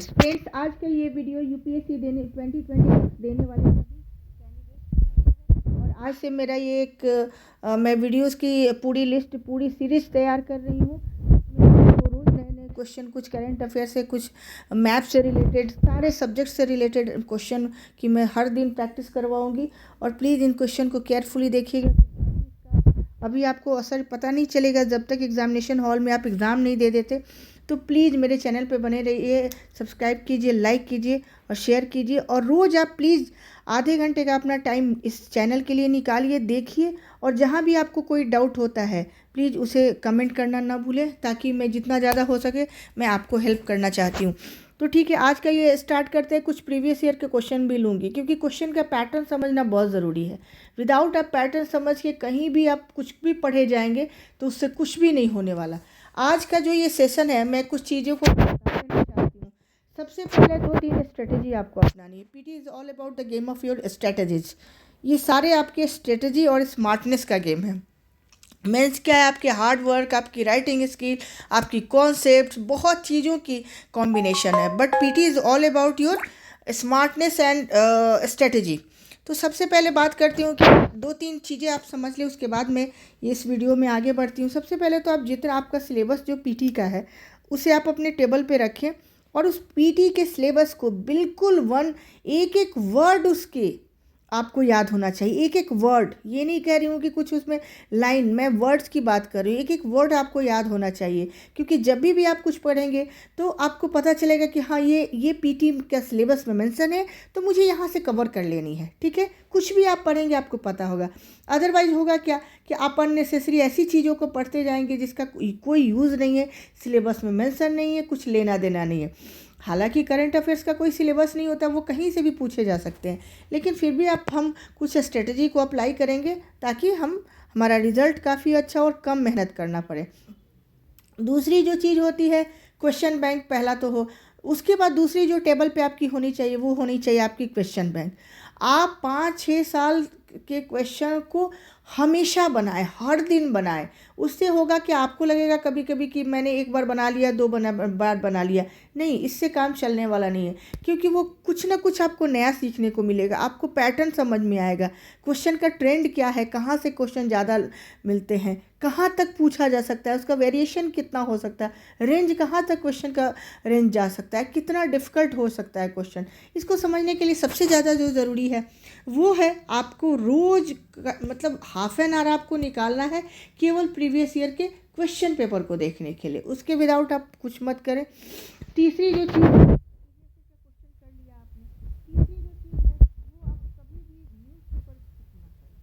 Friends, आज का ये वीडियो यूपीएससी 2020 देने वाले सभी कैंडिडेट और आज से मेरा ये मैं वीडियोस की पूरी लिस्ट पूरी सीरीज तैयार कर रही हूँ। मैं आपको रोज़ नए नए क्वेश्चन, कुछ करंट अफेयर से, कुछ मैथ से रिलेटेड, सारे सब्जेक्ट से रिलेटेड क्वेश्चन की मैं हर दिन प्रैक्टिस करवाऊँगी। और प्लीज़ इन क्वेश्चन को केयरफुली देखिएगा। अभी आपको असर पता नहीं चलेगा जब तक एग्जामिनेशन हॉल में आप एग्ज़ाम नहीं दे देते। तो प्लीज़ मेरे चैनल पे बने रहिए, सब्सक्राइब कीजिए, लाइक कीजिए और शेयर कीजिए। और रोज़ आप प्लीज़ आधे घंटे का अपना टाइम इस चैनल के लिए निकालिए, देखिए। और जहाँ भी आपको कोई डाउट होता है प्लीज़ उसे कमेंट करना ना भूलें, ताकि मैं जितना ज़्यादा हो सके मैं आपको हेल्प करना चाहती हूँ। तो ठीक है, आज का ये स्टार्ट करते हैं। कुछ प्रीवियस ईयर के क्वेश्चन भी लूँगी, क्योंकि क्वेश्चन का पैटर्न समझना बहुत ज़रूरी है। विदाउट आप पैटर्न समझ के कहीं भी आप कुछ भी पढ़े जाएंगे तो उससे कुछ भी नहीं होने वाला। आज का जो ये सेशन है, मैं कुछ चीज़ों को बता देना चाहती हूँ। सबसे पहले 2-3 स्ट्रेटेजी आपको अपनानी है। PT is all about the game of your strategies. ये सारे आपके स्ट्रेटेजी और स्मार्टनेस का गेम है। मीन्स क्या है, आपके हार्ड वर्क, आपकी राइटिंग स्किल, आपकी कॉन्सेप्ट, बहुत चीज़ों की कॉम्बिनेशन है। But PT is all about your smartness and strategy. तो सबसे पहले बात करती हूँ कि 2-3 चीज़ें आप समझ लें, उसके बाद मैं इस वीडियो में आगे बढ़ती हूँ। सबसे पहले तो आप जितना आपका सिलेबस जो पीटी का है उसे आप अपने टेबल पे रखें और उस पीटी के सिलेबस को बिल्कुल एक एक वर्ड उसके आपको याद होना चाहिए। एक एक वर्ड, ये नहीं कह रही हूँ कि कुछ उसमें लाइन, मैं वर्ड्स की बात कर रही हूँ। एक एक वर्ड आपको याद होना चाहिए, क्योंकि जब भी आप कुछ पढ़ेंगे तो आपको पता चलेगा कि हाँ, ये पीटी का सिलेबस में मेंशन है, तो मुझे यहाँ से कवर कर लेनी है। ठीक है, कुछ भी आप पढ़ेंगे आपको पता होगा। अदरवाइज होगा क्या कि आप अननेसेसरी ऐसी चीज़ों को पढ़ते जाएंगे जिसका कोई यूज़ नहीं है, सिलेबस में मेंशन नहीं है, कुछ लेना देना नहीं है। हालांकि करंट अफेयर्स का कोई सिलेबस नहीं होता, वो कहीं से भी पूछे जा सकते हैं, लेकिन फिर भी हम कुछ स्ट्रेटजी को अप्लाई करेंगे ताकि हमारा रिजल्ट काफ़ी अच्छा और कम मेहनत करना पड़े। दूसरी जो चीज़ होती है, क्वेश्चन बैंक पहला तो हो। उसके बाद दूसरी जो टेबल पे आपकी होनी चाहिए वो होनी चाहिए आपकी क्वेश्चन बैंक। आप 5-6 साल के क्वेश्चन को हमेशा बनाएं, हर दिन बनाएं। उससे होगा कि आपको लगेगा कभी कभी कि मैंने एक बार बना लिया, बार बना लिया। नहीं, इससे काम चलने वाला नहीं है, क्योंकि वो कुछ ना कुछ आपको नया सीखने को मिलेगा। आपको पैटर्न समझ में आएगा, क्वेश्चन का ट्रेंड क्या है, कहाँ से क्वेश्चन ज़्यादा मिलते हैं, कहाँ तक पूछा जा सकता है, उसका वेरिएशन कितना हो सकता है, रेंज कहाँ तक क्वेश्चन का रेंज जा सकता है, कितना डिफ़िकल्ट हो सकता है क्वेश्चन। इसको समझने के लिए सबसे ज़्यादा जो ज़रूरी है वो है आपको रोज़ मतलब हाफ एन आवर आपको निकालना है केवल प्रीवियस ईयर के क्वेश्चन पेपर को देखने के लिए। उसके विदाउट आप कुछ मत करें। तीसरी जो चीज़ है, क्वेश्चन कर लिया आपने। तीसरी जो चीज़ है वो आप कभी भी न्यूज़पेपर स्किप ना करें।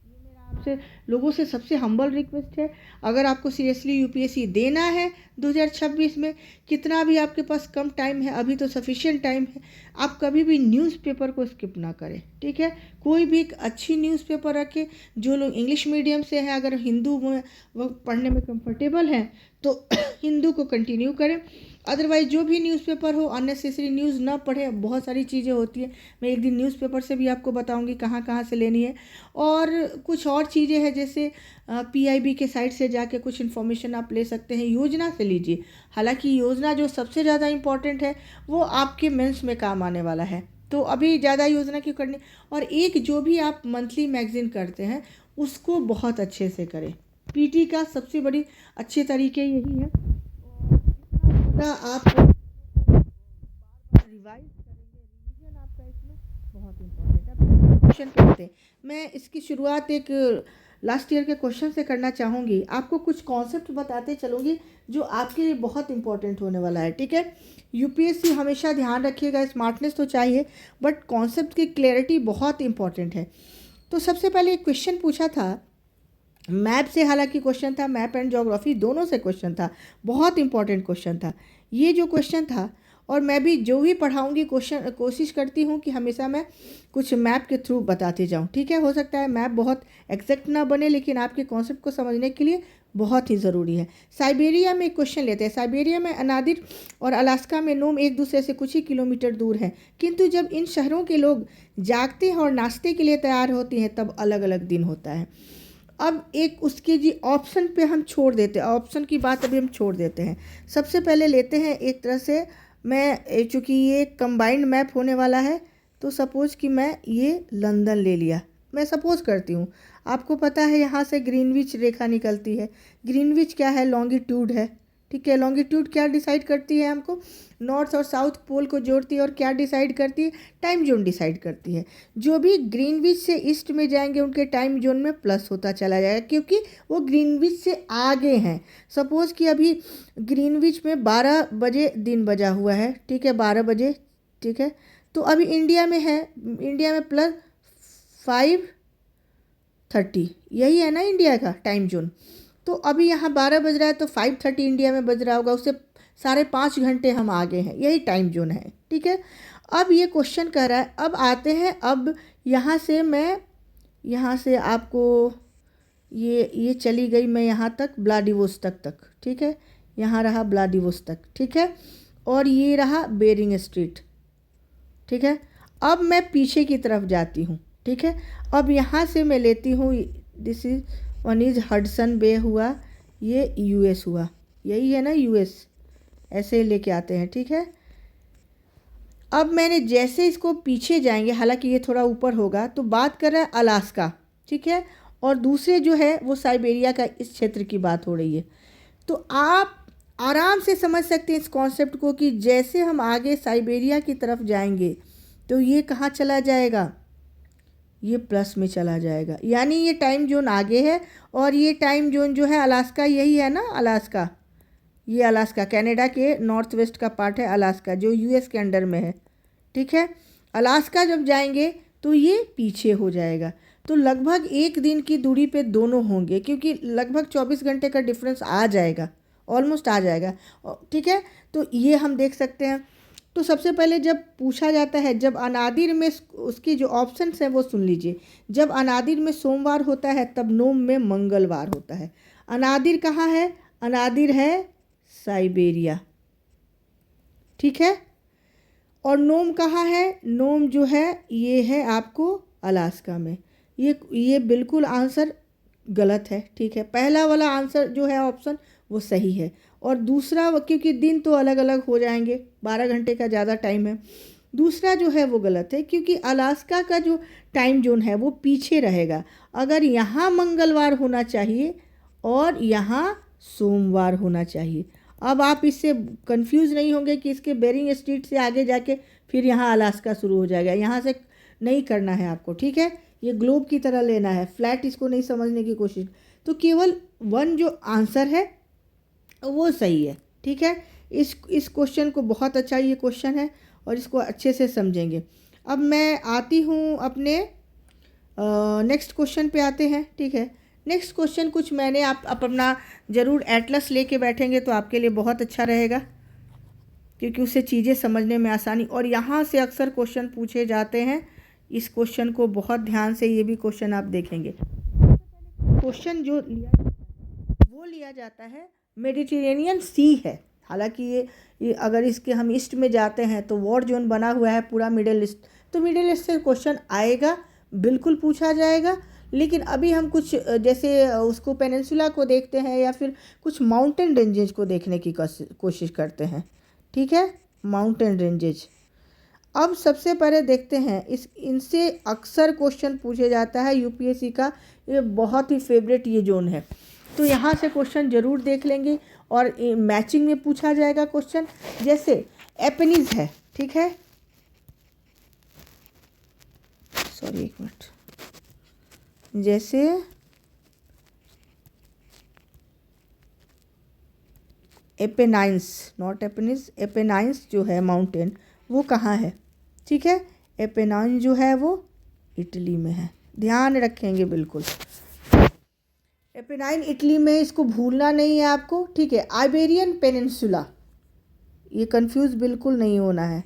ये मेरा आपसे लोगों से सबसे हम्बल रिक्वेस्ट है। अगर आपको सीरियसली यूपीएससी देना है 2026 में, कितना भी आपके पास कम टाइम है, अभी तो सफिशिएंट टाइम है, आप कभी भी न्यूज़पेपर को स्किप ना करें। ठीक है, कोई भी एक अच्छी न्यूज़पेपर रखें। जो लोग इंग्लिश मीडियम से हैं, अगर हिंदू में वो पढ़ने में कंफर्टेबल हैं तो हिंदू को कंटिन्यू करें। अदरवाइज जो भी न्यूज़पेपर हो, अननेसेसरी न्यूज़ ना पढ़ें। बहुत सारी चीज़ें होती हैं, मैं एक दिन न्यूज़पेपर से भी आपको बताऊंगी कहाँ कहाँ से लेनी है। और कुछ और चीज़ें हैं, जैसे पीआईबी के साइट से जाके कुछ इन्फॉर्मेशन आप ले सकते हैं, योजना से लीजिए। हालांकि योजना जो सबसे ज़्यादा इम्पॉर्टेंट है वो आपके मेंस में काम आने वाला है, तो अभी ज़्यादा योजना क्यों करनी। और एक जो भी आप मंथली मैगजीन करते हैं उसको बहुत अच्छे से करें। पीटी का सबसे बड़ी अच्छे तरीके यही है। और जितना ज़्यादा आप रिवाइज करेंगे, रिवीजन आपका इसमें बहुत इम्पोर्टेंट है। अब क्वेश्चन करते हैं, मैं इसकी शुरुआत एक लास्ट ईयर के क्वेश्चन से करना चाहूँगी। आपको कुछ कॉन्सेप्ट बताते चलूँगी जो आपके लिए बहुत इंपॉर्टेंट होने वाला है। ठीक है, यूपीएससी हमेशा ध्यान रखिएगा, स्मार्टनेस तो चाहिए बट कॉन्सेप्ट की क्लैरिटी बहुत इंपॉर्टेंट है। तो सबसे पहले एक क्वेश्चन पूछा था मैप से, हालांकि क्वेश्चन था मैप एंड ज्योग्राफी दोनों से क्वेश्चन था, बहुत इंपॉर्टेंट क्वेश्चन था ये जो क्वेश्चन था। और मैं भी जो भी पढ़ाऊँगी कोशिश करती हूँ कि हमेशा मैं कुछ मैप के थ्रू बताते जाऊँ। ठीक है, हो सकता है मैप बहुत एग्जैक्ट ना बने, लेकिन आपके कॉन्सेप्ट को समझने के लिए बहुत ही ज़रूरी है। साइबेरिया में एक क्वेश्चन लेते हैं। साइबेरिया में अनादिर और अलास्का में नोम एक दूसरे से कुछ ही किलोमीटर दूर हैं, किंतु जब इन शहरों के लोग जागते हैं और नाश्ते के लिए तैयार होते हैं तब अलग अलग दिन होता है। अब एक उसके जी ऑप्शन पे हम छोड़ देते हैं, ऑप्शन की बात अभी हम छोड़ देते हैं। सबसे पहले लेते हैं एक तरह से मैं चूँकि ये कंबाइंड मैप होने वाला है, तो सपोज़ कि मैं ये लंदन ले लिया, मैं सपोज़ करती हूँ। आपको पता है यहाँ से ग्रीनविच रेखा निकलती है। ग्रीनविच क्या है? लॉन्गिट्यूड है, ठीक है। लॉन्गिट्यूड क्या डिसाइड करती है? हमको नॉर्थ और साउथ पोल को जोड़ती है और क्या डिसाइड करती है? टाइम जोन डिसाइड करती है। जो भी ग्रीनविच से ईस्ट में जाएंगे उनके टाइम जोन में प्लस होता चला जाएगा, क्योंकि वो ग्रीनविच से आगे हैं। सपोज़ कि अभी ग्रीनविच में 12 बजे दिन बजा हुआ है, ठीक है, 12 बजे, ठीक है। तो अभी इंडिया में है, इंडिया में +5:30, यही है ना इंडिया का टाइम जोन। तो अभी यहाँ 12 बज रहा है, तो 5:30 इंडिया में बज रहा होगा, उससे 5.5 घंटे हम आगे हैं, यही टाइम जोन है, ठीक है। अब ये क्वेश्चन कह रहा है, अब आते हैं, अब यहाँ से आपको ये चली गई मैं यहाँ तक व्लादिवोस्तोक तक, ठीक है, यहाँ रहा व्लादिवोस्तोक, ठीक है, और ये रहा बेरिंग स्ट्रीट, ठीक है। अब मैं पीछे की तरफ जाती हूँ, ठीक है। अब यहाँ से मैं लेती हूँ, this is one is Hudson Bay हुआ, ये यूएस हुआ, यही है ना यूएस, ऐसे ही लेके आते हैं, ठीक है। अब मैंने जैसे इसको पीछे जाएंगे, हालांकि ये थोड़ा ऊपर होगा, तो बात कर रहा है अलास्का, ठीक है, और दूसरे जो है वो साइबेरिया का, इस क्षेत्र की बात हो रही है। तो आप आराम से समझ सकते हैं इस कॉन्सेप्ट को कि जैसे हम आगे साइबेरिया की तरफ जाएंगे तो ये कहाँ चला जाएगा? ये प्लस में चला जाएगा, यानी ये टाइम जोन आगे है, और ये टाइम जोन जो है अलास्का, यही है ना अलास्का, ये अलास्का कनाडा के नॉर्थ वेस्ट का पार्ट है अलास्का, जो यूएस के अंडर में है, ठीक है। अलास्का जब जाएंगे तो ये पीछे हो जाएगा, तो लगभग 1 दिन की दूरी पे दोनों होंगे, क्योंकि लगभग 24 घंटे का डिफरेंस आ जाएगा, ऑलमोस्ट आ जाएगा, ठीक है। तो ये हम देख सकते हैं। तो सबसे पहले जब पूछा जाता है, जब अनादिर में, उसकी जो ऑप्शंस हैं वो सुन लीजिए। जब अनादिर में सोमवार होता है तब नोम में मंगलवार होता है। अनादिर कहाँ है? अनादिर है साइबेरिया, ठीक है। और नोम कहाँ है? नोम जो है ये है आपको अलास्का में। ये बिल्कुल आंसर गलत है, ठीक है। पहला वाला आंसर जो है ऑप्शन वो सही है, और दूसरा, क्योंकि दिन तो अलग अलग हो जाएंगे, 12 घंटे का ज़्यादा टाइम है, दूसरा जो है वो गलत है, क्योंकि अलास्का का जो टाइम जोन है वो पीछे रहेगा। अगर यहाँ मंगलवार होना चाहिए और यहाँ सोमवार होना चाहिए। अब आप इससे कंफ्यूज नहीं होंगे कि इसके बेरिंग स्ट्रीट से आगे जाके फिर यहाँ अलास्का शुरू हो जाएगा, यहाँ से नहीं करना है आपको, ठीक है। ये ग्लोब की तरह लेना है, फ्लैट इसको नहीं समझने की कोशिश। तो केवल 1 जो आंसर है वो सही है, ठीक है। इस क्वेश्चन को, बहुत अच्छा ये क्वेश्चन है और इसको अच्छे से समझेंगे। अब मैं आती हूँ अपने नेक्स्ट क्वेश्चन पे आते हैं, ठीक है। नेक्स्ट क्वेश्चन कुछ मैंने, आप अपना ज़रूर एटलस लेके बैठेंगे तो आपके लिए बहुत अच्छा रहेगा, क्योंकि उससे चीज़ें समझने में आसानी, और यहाँ से अक्सर क्वेश्चन पूछे जाते हैं। इस क्वेश्चन को बहुत ध्यान से, ये भी क्वेश्चन आप देखेंगे। क्वेश्चन जो लिया जाता है मेडिटेरेनियन सी है। हालांकि ये अगर इसके हम ईस्ट में जाते हैं तो वॉर जोन बना हुआ है पूरा मिडिल ईस्ट, तो मिडिल ईस्ट से क्वेश्चन आएगा, बिल्कुल पूछा जाएगा। लेकिन अभी हम कुछ जैसे उसको पेनिनसुला को देखते हैं, या फिर कुछ माउंटेन रेंजेज को देखने की कोशिश करते हैं, ठीक है, माउंटेन रेंजेज। अब सबसे पहले देखते हैं, इनसे अक्सर क्वेश्चन पूछे जाता है यूपीएससी का, ये बहुत ही फेवरेट ये जोन है। तो यहाँ से क्वेश्चन ज़रूर देख लेंगे, और मैचिंग में पूछा जाएगा क्वेश्चन। जैसे एपेनिज है, ठीक है, सॉरी एक मिनट, जैसे एपेनाइंस, नॉट एपेनिज, एपेनाइंस जो है माउंटेन वो कहाँ है, ठीक है। एपेनाइन जो है वो इटली में है, ध्यान रखेंगे बिल्कुल। एपेनाइन इटली में, इसको भूलना नहीं है आपको, ठीक है। आइबेरियन पेनिनसुला, ये कंफ्यूज बिल्कुल नहीं होना है।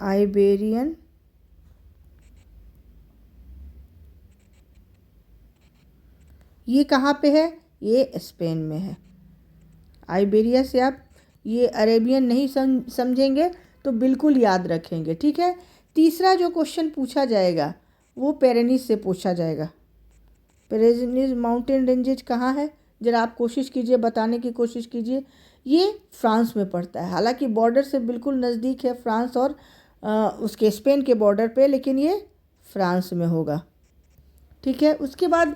आइबेरियन ये कहाँ पे है? ये स्पेन में है। आइबेरिया से आप ये अरेबियन नहीं समझेंगे तो बिल्कुल याद रखेंगे, ठीक है। तीसरा जो क्वेश्चन पूछा जाएगा वो पेरेनिस से पूछा जाएगा। पेरेनिस माउंटेन रेंजेज कहाँ है? ज़रा आप कोशिश कीजिए, बताने की कोशिश कीजिए। ये फ्रांस में पड़ता है। हालांकि बॉर्डर से बिल्कुल नज़दीक है फ्रांस और उसके स्पेन के बॉर्डर पे, लेकिन ये फ्रांस में होगा। ठीक है, उसके बाद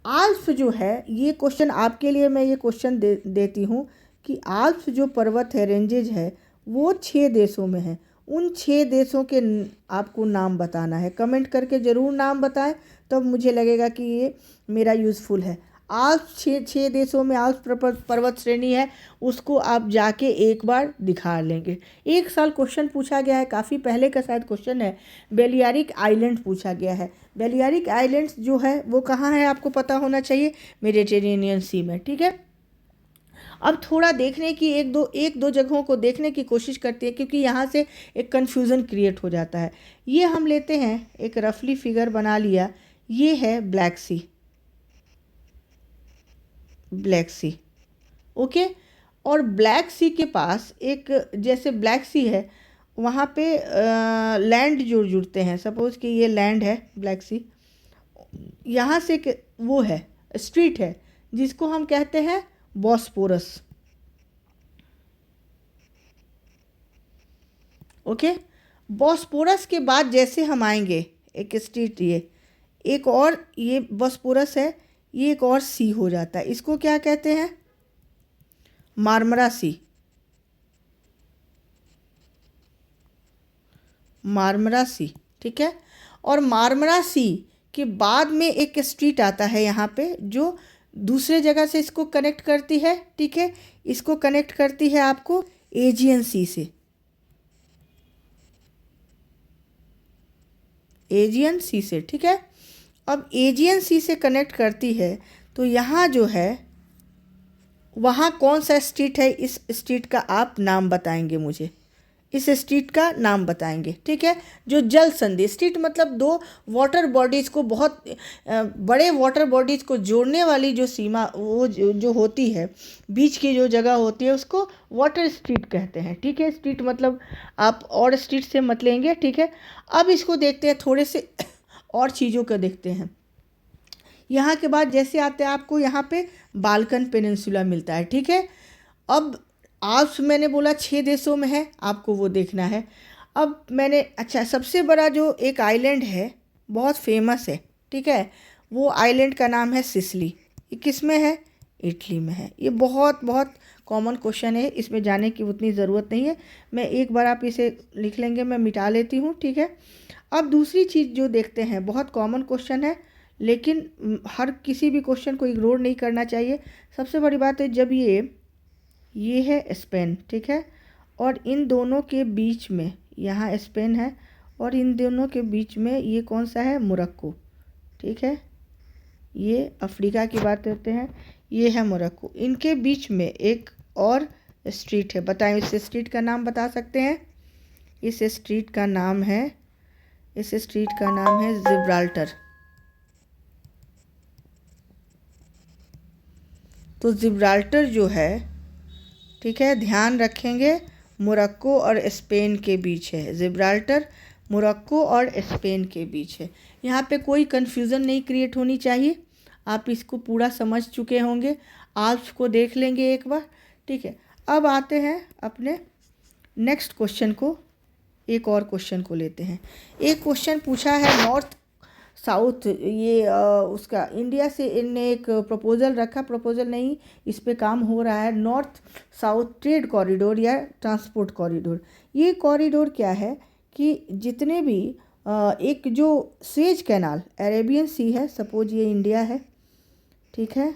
आल्प्स जो है, ये क्वेश्चन आपके लिए मैं ये क्वेश्चन देती हूँ कि आल्प्स जो पर्वत है, रेंजेज है, वो 6 देशों में है। उन 6 देशों के आपको नाम बताना है। कमेंट करके ज़रूर नाम बताएं, तब मुझे लगेगा कि ये मेरा यूज़फुल है। आल्प्स 6 देशों में आल्प्स पर्वत श्रेणी है, उसको आप जाके एक बार दिखा लेंगे। एक साल क्वेश्चन पूछा गया है, काफ़ी पहले का शायद क्वेश्चन है, बेलियारिक आइलैंड पूछा गया है। बेलियारिक आइलैंड्स जो है वो कहाँ है, आपको पता होना चाहिए, मेडिटेरेनियन सी में। ठीक है, अब थोड़ा देखने की एक दो जगहों को देखने की कोशिश करते हैं, क्योंकि यहाँ से एक कन्फ्यूज़न क्रिएट हो जाता है। ये हम लेते हैं, एक रफली फिगर बना लिया, ये है ब्लैक सी। ओके, और ब्लैक सी के पास एक, जैसे ब्लैक सी है, वहाँ पे लैंड जुड़ते हैं। सपोज़ कि ये लैंड है ब्लैक सी, यहाँ से वो है स्ट्रीट है जिसको हम कहते हैं बॉस्पोरस। ओके, बॉस्पोरस के बाद जैसे हम आएंगे एक स्ट्रीट, ये एक और, ये बॉस्पोरस है, ये एक और सी हो जाता है। इसको क्या कहते हैं, मार्मरा सी। मार्मरा सी, ठीक है। और मार्मरा सी के बाद में एक स्ट्रीट आता है यहाँ पे, जो दूसरे जगह से इसको कनेक्ट करती है। ठीक है, इसको कनेक्ट करती है आपको एजियन सी से। एजियन सी से, ठीक है। अब एजियन सी से कनेक्ट करती है, तो यहाँ जो है वहाँ कौन सा स्ट्रीट है, इस स्ट्रीट का आप नाम बताएंगे मुझे, इस स्ट्रीट का नाम बताएंगे। ठीक है, जो जल संधि स्ट्रीट, मतलब दो वाटर बॉडीज़ को, बहुत बड़े वाटर बॉडीज़ को जोड़ने वाली जो सीमा, वो जो होती है, बीच की जो जगह होती है, उसको वाटर स्ट्रीट कहते हैं। ठीक है, स्ट्रीट मतलब आप और स्ट्रीट से मत लेंगे। ठीक है, अब इसको देखते हैं, थोड़े से और चीज़ों को देखते हैं। यहाँ के बाद जैसे आते हैं, आपको यहाँ पे बाल्कन पेनिनसुला मिलता है। ठीक है, अब आल्प्स मैंने बोला 6 देशों में है, आपको वो देखना है। अब मैंने, अच्छा, सबसे बड़ा जो एक आइलैंड है, बहुत फेमस है, ठीक है, वो आइलैंड का नाम है सिसिली। ये किस में है, इटली में है। ये बहुत बहुत कॉमन क्वेश्चन है, इसमें जाने की उतनी ज़रूरत नहीं है। मैं एक बार, आप इसे लिख लेंगे, मैं मिटा लेती हूँ। ठीक है, अब दूसरी चीज़ जो देखते हैं, बहुत कॉमन क्वेश्चन है, लेकिन हर किसी भी क्वेश्चन को इग्नोर नहीं करना चाहिए। सबसे बड़ी बात है, जब ये है स्पेन, ठीक है, और इन दोनों के बीच में, यहाँ स्पेन है और इन दोनों के बीच में ये कौन सा है, मोरक्को। ठीक है, ये अफ्रीका की बात करते हैं, ये है मोरक्को। इनके बीच में एक और स्ट्रीट है, बताएं इस स्ट्रीट का नाम बता सकते हैं? इस स्ट्रीट का नाम है जिब्राल्टर। तो जिब्राल्टर जो है, ठीक है, ध्यान रखेंगे, मोरक्को और स्पेन के बीच है। जिब्राल्टर मोरक्को और स्पेन के बीच है। यहाँ पे कोई कन्फ्यूज़न नहीं क्रिएट होनी चाहिए, आप इसको पूरा समझ चुके होंगे। आल्प्स को देख लेंगे एक बार। ठीक है, अब आते हैं अपने नेक्स्ट क्वेश्चन को, एक और क्वेश्चन को लेते हैं। एक क्वेश्चन पूछा है नॉर्थ साउथ, ये उसका इंडिया से इनने एक प्रपोज़ल रखा, प्रपोज़ल नहीं, इस पे काम हो रहा है, नॉर्थ साउथ ट्रेड कॉरिडोर या ट्रांसपोर्ट कॉरिडोर। ये कॉरिडोर क्या है कि जितने भी एक जो सुएज कैनाल, अरेबियन सी है, सपोज ये इंडिया है, ठीक है,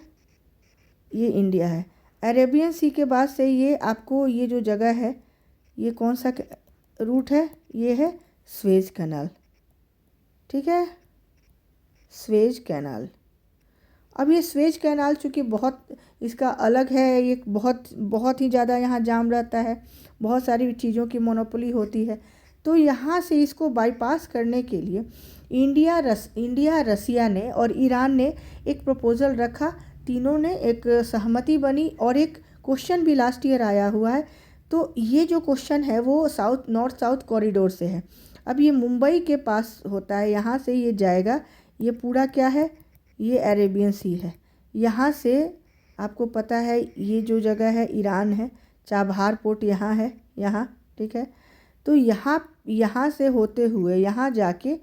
ये इंडिया है, अरेबियन सी के बाद से ये आपको ये जो जगह है, ये कौन सा रूट है, ये है सुएज कैनाल। ठीक है, सुएज कैनाल। अब ये सुएज कैनाल चूँकि बहुत इसका अलग है, ये बहुत ही ज़्यादा यहाँ जाम रहता है, बहुत सारी चीज़ों की मोनोपोली होती है, तो यहाँ से इसको बाईपास करने के लिए इंडिया, रसिया ने और ईरान ने एक प्रपोज़ल रखा। तीनों ने एक सहमति बनी और एक क्वेश्चन भी लास्ट ईयर आया हुआ है। तो ये जो क्वेश्चन है वो नॉर्थ साउथ कॉरिडोर से है। अब ये मुंबई के पास होता है, यहाँ से ये जाएगा, ये पूरा क्या है, ये अरेबियन सी है। यहाँ से आपको पता है ये जो जगह है ईरान है, चाबहार पोर्ट यहाँ है, यहाँ, ठीक है। तो यहाँ से होते हुए यहाँ जाके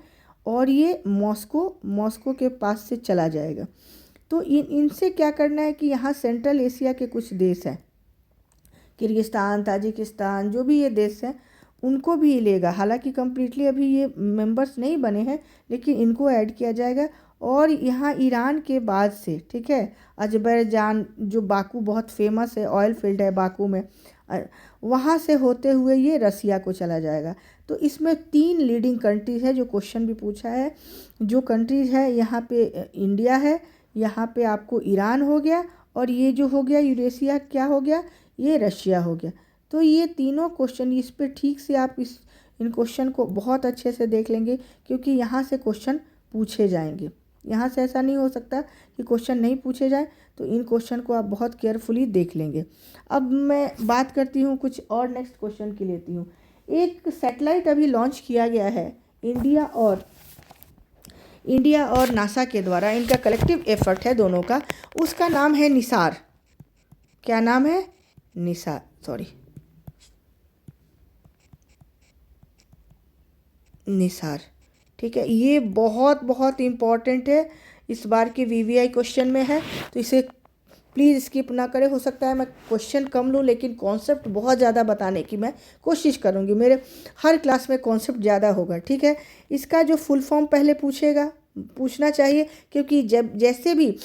और ये मॉस्को के पास से चला जाएगा। तो इनसे क्या करना है कि यहाँ सेंट्रल एशिया के कुछ देश हैं, किर्गिस्तान, ताजिकिस्तान, जो भी ये देश हैं उनको भी लेगा। हालांकि कम्प्लीटली अभी ये मेंबर्स नहीं बने हैं, लेकिन इनको ऐड किया जाएगा। और यहाँ ईरान के बाद से, ठीक है, अजरबैजान, जो बाकू बहुत फेमस है, ऑयल फील्ड है बाकू में, वहाँ से होते हुए ये रसिया को चला जाएगा। तो इसमें 3 लीडिंग कंट्रीज़ है, जो क्वेश्चन भी पूछा है। जो कंट्रीज़ है यहाँ पे इंडिया है, यहाँ पे आपको ईरान हो गया, और ये जो हो गया यूरेशिया क्या हो गया, ये रशिया हो गया। तो ये तीनों क्वेश्चन, इस पे ठीक से आप इन क्वेश्चन को बहुत अच्छे से देख लेंगे, क्योंकि यहाँ से क्वेश्चन पूछे जाएंगे। यहाँ से ऐसा नहीं हो सकता कि क्वेश्चन नहीं पूछे जाए। तो इन क्वेश्चन को आप बहुत केयरफुली देख लेंगे। अब मैं बात करती हूँ कुछ और, नेक्स्ट क्वेश्चन की लेती हूँ। एक सैटेलाइट अभी लॉन्च किया गया है इंडिया और नासा के द्वारा, इनका कलेक्टिव एफर्ट है दोनों का। उसका नाम है निसार। क्या नाम है? निसार, निसार, ठीक है। ये बहुत बहुत इम्पॉर्टेंट है, इस बार के वीवीआई क्वेश्चन में है, तो इसे प्लीज़ स्किप ना करें। हो सकता है मैं क्वेश्चन कम लूँ, लेकिन कॉन्सेप्ट बहुत ज़्यादा बताने की मैं कोशिश करूँगी। मेरे हर क्लास में कॉन्सेप्ट ज़्यादा होगा, ठीक है। इसका जो फुल फॉर्म पहले पूछना चाहिए, क्योंकि जब जैसे भी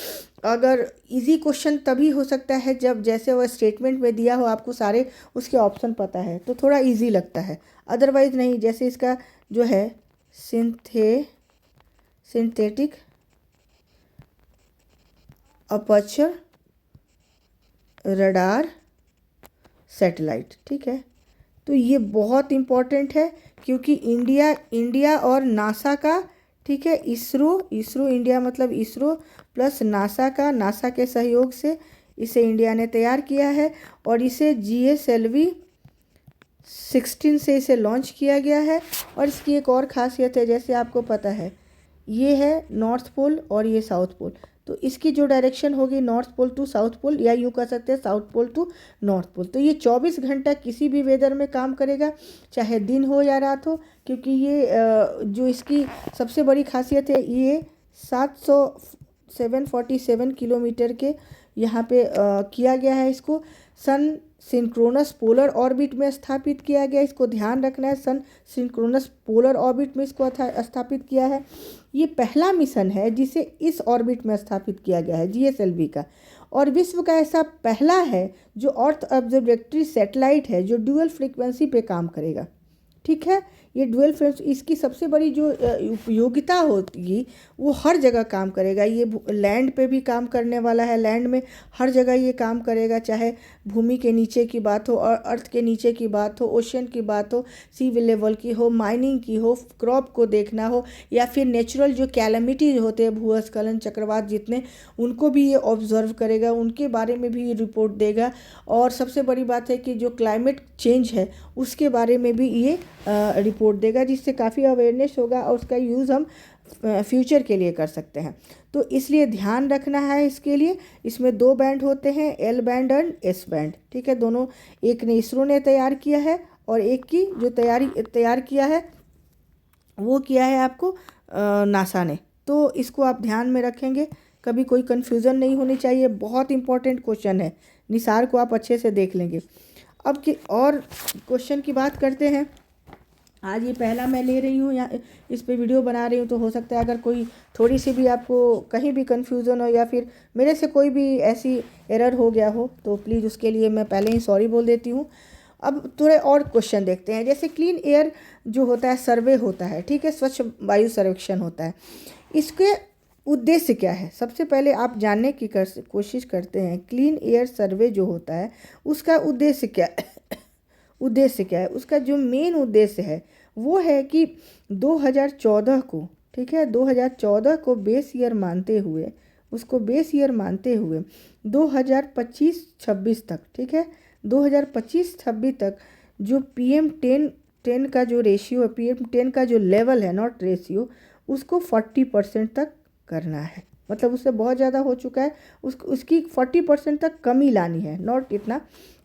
अगर इजी क्वेश्चन तभी हो सकता है जब जैसे वह स्टेटमेंट में दिया हो, आपको सारे उसके ऑप्शन पता है, तो थोड़ा इजी लगता है। अदरवाइज़ नहीं। जैसे इसका जो है सिंथेटिक अपर्चर रडार सैटेलाइट, ठीक है। तो ये बहुत इम्पॉर्टेंट है, क्योंकि इंडिया और नासा का, ठीक है, इसरो इंडिया मतलब इसरो प्लस नासा के सहयोग से इसे इंडिया ने तैयार किया है। और इसे GSLV 16 से इसे लॉन्च किया गया है। और इसकी एक और ख़ासियत है, जैसे आपको पता है, ये है नॉर्थ पोल और ये साउथ पोल। तो इसकी जो डायरेक्शन होगी north pole to south pole, या यूँ कह सकते हैं south pole to north pole. तो ये 24 घंटा किसी भी वेदर में काम करेगा, चाहे दिन हो या रात हो। क्योंकि ये जो इसकी सबसे बड़ी खासियत है, ये 747 किलोमीटर के यहाँ पे किया गया है। इसको सन सिंक्रोनस पोलर ऑर्बिट में स्थापित किया गया। इसको ध्यान रखना है, सन सिंक्रोनस पोलर ऑर्बिट में इसको स्थापित किया है। ये पहला मिशन है जिसे इस ऑर्बिट में स्थापित किया गया है, GSLV का। और विश्व का ऐसा पहला है जो अर्थ ऑब्जर्वेटरी सैटेलाइट है जो ड्यूअल फ्रीक्वेंसी पे काम करेगा, ठीक है। ये ड्यूअल फ्रीक्वेंसी, इसकी सबसे बड़ी जो उपयोगिता होगी वो हर जगह काम करेगा। ये लैंड पे भी काम करने वाला है, लैंड में हर जगह ये काम करेगा, चाहे भूमि के नीचे की बात हो और अर्थ के नीचे की बात हो, ओशन की बात हो, सी लेवल की हो, माइनिंग की हो, क्रॉप को देखना हो, या फिर नेचुरल जो कैलेमिटीज होते हैं, भूस्खलन, चक्रवात जितने, उनको भी ये ऑब्जर्व करेगा, उनके बारे में भी ये रिपोर्ट देगा। और सबसे बड़ी बात है कि जो क्लाइमेट चेंज है उसके बारे में भी ये रिपोर्ट देगा, जिससे काफ़ी अवेयरनेस होगा और उसका यूज़ हम फ्यूचर के लिए कर सकते हैं। तो इसलिए ध्यान रखना है इसके लिए। इसमें 2 बैंड होते हैं, L बैंड और S बैंड, ठीक है। दोनों, एक ने इसरो ने तैयार किया है और एक की जो तैयार किया है वो किया है आपको नासा ने। तो इसको आप ध्यान में रखेंगे, कभी कोई कन्फ्यूज़न नहीं होनी चाहिए। बहुत इंपॉर्टेंट क्वेश्चन है, निसार को आप अच्छे से देख लेंगे। अब की और क्वेश्चन की बात करते हैं। आज ये पहला मैं ले रही हूँ, या इस पे वीडियो बना रही हूँ, तो हो सकता है अगर कोई थोड़ी सी भी आपको कहीं भी कन्फ्यूज़न हो, या फिर मेरे से कोई भी ऐसी एरर हो गया हो, तो प्लीज़ उसके लिए मैं पहले ही सॉरी बोल देती हूँ। अब थोड़े और क्वेश्चन देखते हैं। जैसे क्लीन एयर जो होता है, सर्वे होता है, ठीक है, स्वच्छ वायु सर्वेक्षण होता है। इसके उद्देश्य क्या है, सबसे पहले आप जानने की कोशिश करते हैं। क्लीन एयर सर्वे जो होता है उसका उद्देश्य क्या है? उसका जो मेन उद्देश्य है वो है कि 2014 को, ठीक है, 2014 को बेस ईयर मानते हुए, उसको बेस ईयर मानते हुए 2025-26 तक, ठीक है, 2025-26 तक जो PM10 का जो रेशियो है, PM10 का जो लेवल है, नॉट रेशियो, उसको 40% तक करना है। मतलब उससे बहुत ज़्यादा हो चुका है, उसकी 40% तक कमी लानी है, नॉट इतना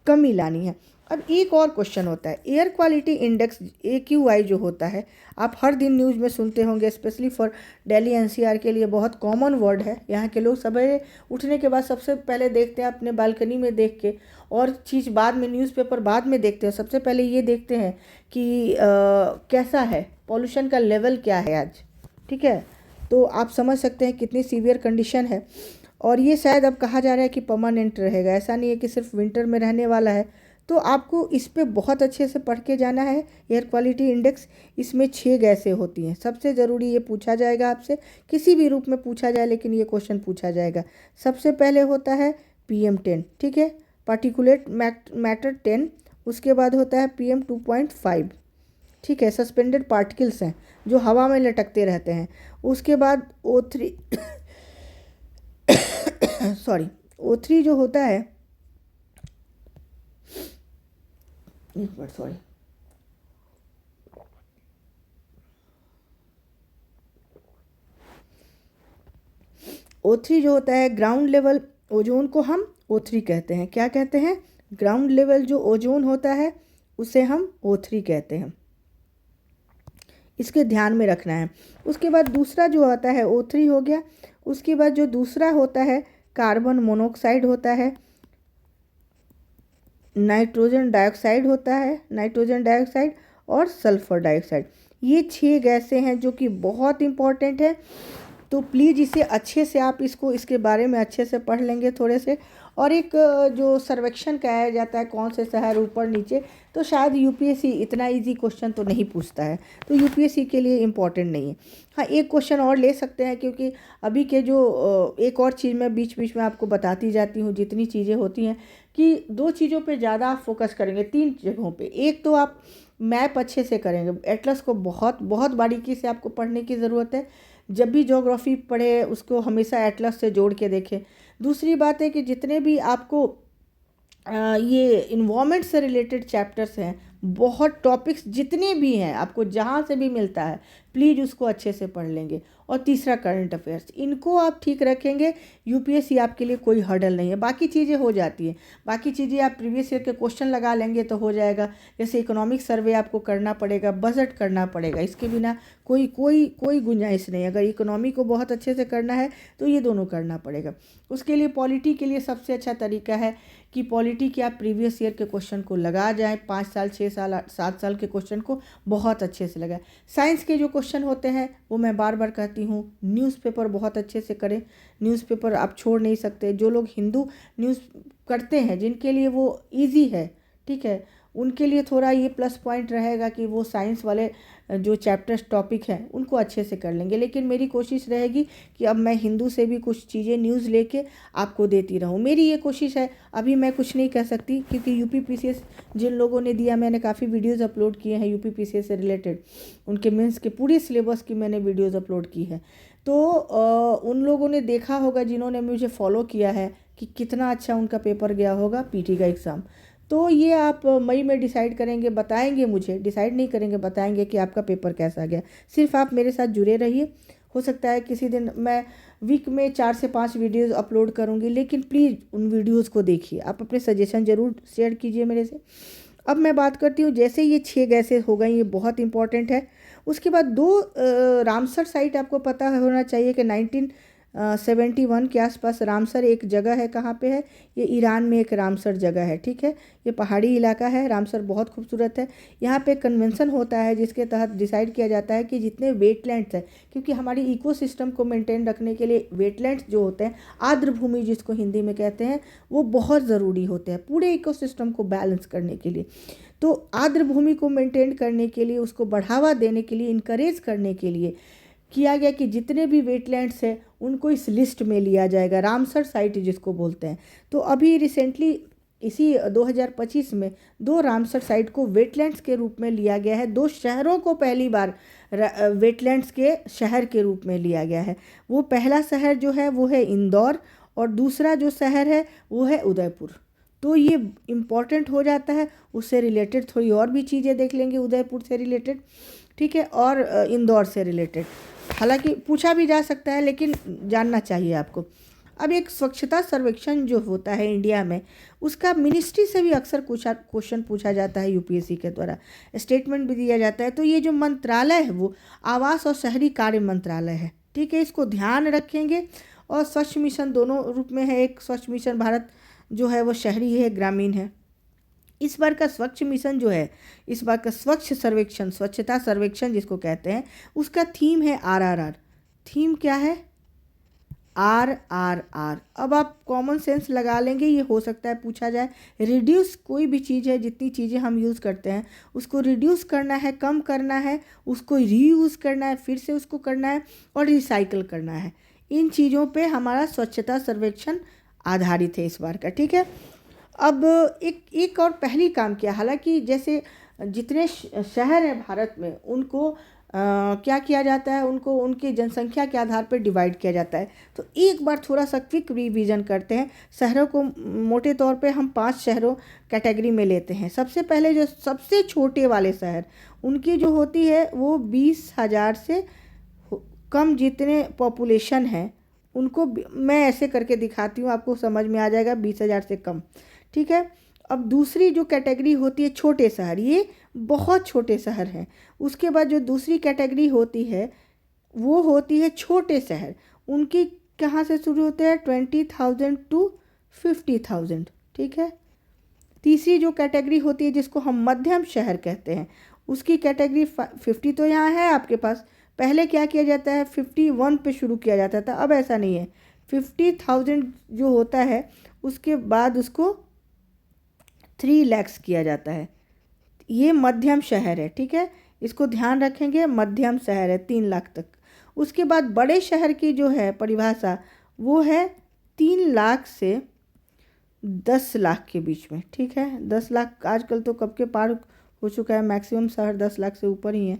कमी लानी है। अब एक और क्वेश्चन होता है एयर क्वालिटी इंडेक्स AQI जो होता है, आप हर दिन न्यूज़ में सुनते होंगे, स्पेशली फॉर दिल्ली NCR के लिए बहुत कॉमन वर्ड है। यहाँ के लोग सवेरे उठने के बाद सबसे पहले देखते हैं अपने बालकनी में देख के, और चीज़ बाद में, न्यूज़पेपर बाद में देखते हैं, सबसे पहले ये देखते हैं कि कैसा है पॉल्यूशन का लेवल, क्या है आज। ठीक है, तो आप समझ सकते हैं कितनी सीवियर कंडीशन है। और ये शायद अब कहा जा रहा है कि परमानेंट रहेगा, ऐसा नहीं है कि सिर्फ विंटर में रहने वाला है। तो आपको इस पे बहुत अच्छे से पढ़ के जाना है। एयर क्वालिटी इंडेक्स, इसमें 6 गैसें होती हैं। सबसे ज़रूरी, ये पूछा जाएगा आपसे, किसी भी रूप में पूछा जाए, लेकिन ये क्वेश्चन पूछा जाएगा। सबसे पहले होता है PM10, ठीक है, पार्टिकुलेट मैटर 10। उसके बाद होता है PM 2.5, ठीक है, सस्पेंडेड पार्टिकल्स हैं जो हवा में लटकते रहते हैं। उसके बाद O3 सॉरी, O3 जो होता है, एक मिनट, सॉरी, O3 जो होता है ग्राउंड लेवल ओजोन को हम O3 कहते हैं। क्या कहते हैं? ग्राउंड लेवल जो ओजोन होता है उसे हम O3 कहते हैं। इसके ध्यान में रखना है। उसके बाद दूसरा जो आता है O3 हो गया। उसके बाद जो दूसरा होता है कार्बन मोनोऑक्साइड होता है, नाइट्रोजन डाइऑक्साइड होता है, नाइट्रोजन डाइऑक्साइड और सल्फर डाइऑक्साइड। ये 6 गैसें हैं जो कि बहुत इंपॉर्टेंट है। तो प्लीज़ इसे अच्छे से आप इसके बारे में अच्छे से पढ़ लेंगे थोड़े से। और एक जो सर्वेक्षण कराया जाता है कौन से शहर ऊपर नीचे, तो शायद UPSC इतना इजी क्वेश्चन तो नहीं पूछता है, तो UPSC के लिए इम्पॉर्टेंट नहीं है। हाँ, एक क्वेश्चन और ले सकते हैं, क्योंकि अभी के जो एक और चीज़ मैं बीच बीच में आपको बताती जाती हूँ, जितनी चीज़ें होती हैं कि 2 चीज़ों पे ज़्यादा आप फोकस करेंगे, 3 जगहों पे। एक तो आप मैप अच्छे से करेंगे, एटलस को बहुत बहुत बारीकी से आपको पढ़ने की ज़रूरत है। जब भी ज्योग्राफी पढ़े उसको हमेशा एटलस से जोड़ के देखें। दूसरी बात है कि जितने भी आपको ये इन्वायरमेंट से रिलेटेड चैप्टर्स हैं, बहुत टॉपिक्स जितने भी हैं, आपको जहाँ से भी मिलता है प्लीज़ उसको अच्छे से पढ़ लेंगे। और तीसरा करंट अफेयर्स, इनको आप ठीक रखेंगे, UPSC आपके लिए कोई हर्डल नहीं है। बाकी चीज़ें हो जाती हैं, बाकी चीज़ें आप प्रीवियस ईयर के क्वेश्चन लगा लेंगे तो हो जाएगा। जैसे इकोनॉमिक सर्वे आपको करना पड़ेगा, बजट करना पड़ेगा, इसके बिना कोई कोई कोई गुंजाइश नहीं। अगर इकोनॉमी को बहुत अच्छे से करना है तो ये दोनों करना पड़ेगा। उसके लिए पॉलिटी के लिए सबसे अच्छा तरीका है कि पॉलिटी के आप प्रीवियस ईयर के क्वेश्चन को लगा जाएं, 5 साल 6 साल 7 साल के क्वेश्चन को बहुत अच्छे से लगाएं। साइंस के जो क्वेश्चन होते हैं वो मैं बार बार कहती हूँ, न्यूज़पेपर बहुत अच्छे से करें। न्यूज़पेपर आप छोड़ नहीं सकते। जो लोग हिंदू न्यूज़ करते हैं, जिनके लिए वो इजी है, ठीक है, उनके लिए थोड़ा ये प्लस पॉइंट रहेगा कि वो साइंस वाले जो चैप्टर्स टॉपिक हैं उनको अच्छे से कर लेंगे। लेकिन मेरी कोशिश रहेगी कि अब मैं हिंदू से भी कुछ चीज़ें न्यूज़ लेके आपको देती रहूं। मेरी ये कोशिश है। अभी मैं कुछ नहीं कह सकती, क्योंकि UPPCS जिन लोगों ने दिया, मैंने काफ़ी वीडियोज़ अपलोड किए हैं UPPCS से रिलेटेड, उनके मेंस के पूरे सिलेबस की मैंने वीडियोज़ अपलोड की है। तो उन लोगों ने देखा होगा, जिन्होंने मुझे फॉलो किया है, कि कितना अच्छा उनका पेपर गया होगा PT का एग्ज़ाम। तो ये आप मई में डिसाइड करेंगे, बताएंगे मुझे, डिसाइड नहीं करेंगे, बताएंगे कि आपका पेपर कैसा गया। सिर्फ आप मेरे साथ जुड़े रहिए। हो सकता है किसी दिन मैं वीक में 4 से 5 वीडियोज़ अपलोड करूँगी, लेकिन प्लीज़ उन वीडियोज़ को देखिए। आप अपने सजेशन ज़रूर शेयर कीजिए मेरे से। अब मैं बात करती हूँ, जैसे ये 6 गैसें हो गई, ये बहुत इंपॉर्टेंट है। उसके बाद 2 रामसर साइट आपको पता होना चाहिए कि 1971 के आसपास रामसर एक जगह है। कहाँ पे है? ये ईरान में एक रामसर जगह है, ठीक है। ये पहाड़ी इलाका है। रामसर बहुत खूबसूरत है। यहाँ पे कन्वेंशन होता है जिसके तहत डिसाइड किया जाता है कि जितने वेटलैंड्स हैं, क्योंकि हमारी इकोसिस्टम को मेंटेन रखने के लिए वेटलैंड्स जो होते हैं, आर्द्र भूमि जिसको हिंदी में कहते हैं, वो बहुत ज़रूरी होते हैं पूरे इकोसिस्टम को बैलेंस करने के लिए। तो आर्द्र भूमि को मेंटेन करने के लिए, उसको बढ़ावा देने के लिए, इनकरेज करने के लिए किया गया कि जितने भी वेटलैंड्स हैं उनको इस लिस्ट में लिया जाएगा, रामसर साइट जिसको बोलते हैं। तो अभी रिसेंटली इसी 2025 में 2 रामसर साइट को वेटलैंड्स के रूप में लिया गया है। 2 शहरों को पहली बार वेटलैंड्स के शहर के रूप में लिया गया है। वो पहला शहर जो है वो है इंदौर, और दूसरा जो शहर है वो है उदयपुर। तो ये इम्पॉर्टेंट हो जाता है। उससे रिलेटेड थोड़ी और भी चीज़ें देख लेंगे, उदयपुर से रिलेटेड, ठीक है, और इंदौर से रिलेटेड। हालांकि पूछा भी जा सकता है, लेकिन जानना चाहिए आपको। अब एक स्वच्छता सर्वेक्षण जो होता है इंडिया में, उसका मिनिस्ट्री से भी अक्सर क्वेश्चन पूछा जाता है यूपीएससी के द्वारा, स्टेटमेंट भी दिया जाता है। तो ये जो मंत्रालय है वो आवास और शहरी कार्य मंत्रालय है, ठीक है, इसको ध्यान रखेंगे। और स्वच्छ मिशन दोनों रूप में है, एक स्वच्छ मिशन भारत जो है वो शहरी है, ग्रामीण है। इस बार का स्वच्छ मिशन जो है, इस बार का स्वच्छ सर्वेक्षण, स्वच्छता सर्वेक्षण जिसको कहते हैं, उसका थीम है RRR। थीम क्या है? RRR। अब आप कॉमन सेंस लगा लेंगे, ये हो सकता है पूछा जाए। रिड्यूस, कोई भी चीज़ है, जितनी चीज़ें हम यूज़ करते हैं उसको रिड्यूस करना है, कम करना है, उसको रीयूज़ करना है, फिर से उसको करना है, और रिसाइकल करना है। इन चीज़ों पे हमारा स्वच्छता सर्वेक्षण आधारित है इस बार का, ठीक है। अब एक और पहली काम किया, हालांकि जैसे जितने शहर हैं भारत में उनको क्या किया जाता है, उनको उनकी जनसंख्या के आधार पर डिवाइड किया जाता है। तो एक बार थोड़ा सा क्विक रिवीजन करते हैं। शहरों को मोटे तौर पे हम 5 शहरों कैटेगरी में लेते हैं। सबसे पहले जो सबसे छोटे वाले शहर, उनकी जो होती है वो 20,000 से कम जितने पॉपुलेशन है उनको, मैं ऐसे करके दिखाती हूँ, आपको समझ में आ जाएगा, 20,000 से कम, ठीक है। अब दूसरी जो कैटेगरी होती है छोटे शहर, ये बहुत छोटे शहर हैं। उसके बाद जो दूसरी कैटेगरी होती है वो होती है छोटे शहर, उनकी कहाँ से शुरू होते हैं? 20,000 to 50,000, ठीक है। तीसरी जो कैटेगरी होती है जिसको हम मध्यम शहर कहते हैं, उसकी कैटेगरी 50 तो यहाँ है आपके पास। पहले क्या किया जाता है, 51 पे शुरू किया जाता था, अब ऐसा नहीं है। 50,000 जो होता है उसके बाद उसको 3 lakhs किया जाता है। ये मध्यम शहर है, ठीक है, इसको ध्यान रखेंगे, मध्यम शहर है 3 लाख तक। उसके बाद बड़े शहर की जो है परिभाषा वो है 3 लाख से 10 लाख के बीच में, ठीक है। 10 लाख आजकल तो कब के पार हो चुका है, मैक्सिमम शहर 10 लाख से ऊपर ही है।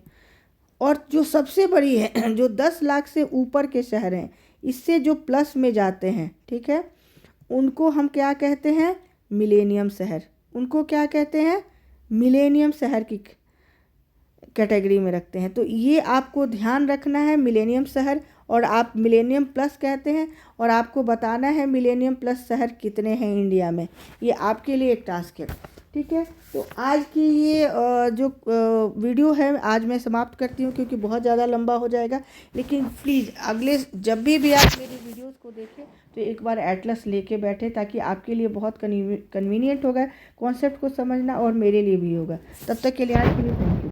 और जो सबसे बड़ी है, जो 10 लाख से ऊपर के शहर हैं, इससे जो प्लस में जाते हैं, ठीक है, उनको हम क्या कहते हैं? मिलेनियम शहर। उनको क्या कहते हैं? मिलेनियम शहर की कैटेगरी में रखते हैं। तो ये आपको ध्यान रखना है, मिलेनियम शहर, और आप मिलेनियम प्लस कहते हैं, और आपको बताना है मिलेनियम प्लस शहर कितने हैं इंडिया में। ये आपके लिए एक टास्क है, ठीक है। तो आज की ये जो वीडियो है आज मैं समाप्त करती हूँ, क्योंकि बहुत ज़्यादा लंबा हो जाएगा। लेकिन प्लीज़ अगले जब भी आप मेरी वीडियोस को देखें तो एक बार एटलस लेके बैठे, ताकि आपके लिए बहुत कन्वीनियंट होगा कॉन्सेप्ट को समझना, और मेरे लिए भी होगा। तब तक के लिए आज के लिए थैंक यू।